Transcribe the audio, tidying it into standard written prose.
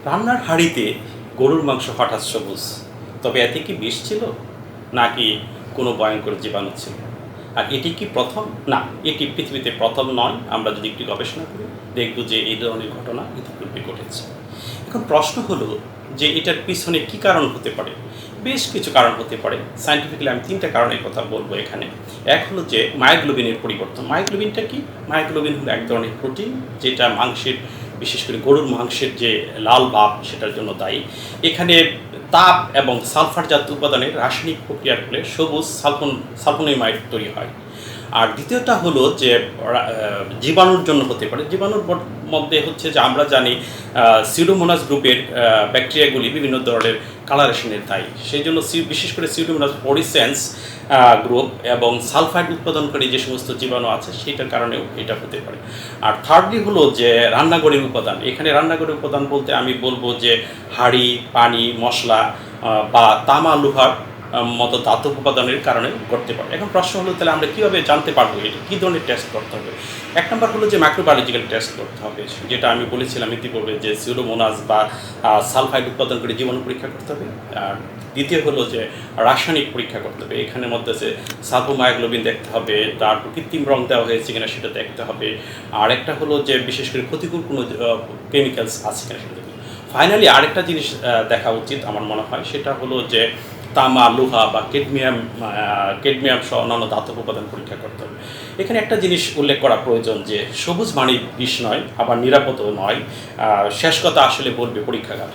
রান্নার হাঁড়িতে গরুর মাংস হঠাৎ সবুজ, তবে এতে কি বিষ ছিল নাকি কোনো ভয়ঙ্কর জীবাণু ছিল? আর এটি কি প্রথম? না, এটি পৃথিবীতে প্রথম নয়। আমরা যদি একটু গবেষণা করি দেখব যে এই ধরনের ঘটনা ইতিপূর্বে ঘটেছে। এখন প্রশ্ন হলো যে এটার পিছনে কি কারণ হতে পারে? বেশ কিছু কারণ হতে পারে। সায়েন্টিফিক্যালি আমি ৩টা কারণের কথা বলবো এখানে। এক হলো যে মায়োগ্লোবিনের পরিবর্তন। মায়োগ্লোবিনটা কি? মায়োগ্লোবিন হলো এক ধরনের প্রোটিন যেটা মাংসের, বিশেষ করে গরুর মাংসের যে লাল ভাব সেটার জন্য দায়ী। এখানে তাপ এবং সালফারজাত উপাদানের রাসায়নিক প্রক্রিয়ার ফলে সবুজ সালফোনেমাইড তৈরি হয়। আর দ্বিতীয়টা হলো যে জীবাণুর জন্য হতে পারে। জীবাণুর মধ্যে হচ্ছে যে আমরা জানি সিউডোমোনাস গ্রুপের ব্যাকটেরিয়াগুলি বিভিন্ন ধরনের কালারেশনের দায়ী। সেই জন্য বিশেষ করে সিউডোমোনাস অরিসেন্স গ্রুপ এবং সালফাইড উৎপাদনকারী যে সমস্ত জীবাণু আছে সেটার কারণেও এটা হতে পারে। আর থার্ডলি হলো যে রান্নাঘরের উপাদান। এখানে রান্নাঘরের উপাদান বলতে আমি বলবো যে হাঁড়ি, পানি, মশলা বা তামা লোহার মতো ধাতব উপাদানের কারণে ঘটতে পারে। এখন প্রশ্ন হলো তাহলে আমরা কীভাবে জানতে পারবো এটা কী ধরনের টেস্ট করতে হবে? এক নম্বর হলো যে মাইক্রোবায়োলজিক্যাল টেস্ট করতে হবে, যেটা আমি বলেছিলাম ইতিপূর্বে যে সিউডোমোনাস বা সালফাইড উৎপাদন করে জীবাণু পরীক্ষা করতে হবে। আর দ্বিতীয় হলো যে রাসায়নিক পরীক্ষা করতে হবে। এখানের মধ্যে যে সালফোমায়োগ্লোবিন দেখতে হবে, তার কৃত্রিম রং দেওয়া হয়েছে কিনা সেটা দেখতে হবে। আর একটা হলো যে বিশেষ করে ক্ষতিকর কোনো কেমিক্যালস আছে কিনা সেটা দেখতে হবে। ফাইনালি আরেকটা জিনিস দেখা উচিত আমার মনে হয়, সেটা হলো যে তামা, লোহা বা কেডমিয়াম সহ অন্যান্য ধাতব উপাদান পরীক্ষা করতে হবে। এখানে একটা জিনিস উল্লেখ করা প্রয়োজন যে সবুজ মানেই বিষ নয়, আবার নিরাপদও নয়। শেষ কথা আসলে বলবে পরীক্ষাগার।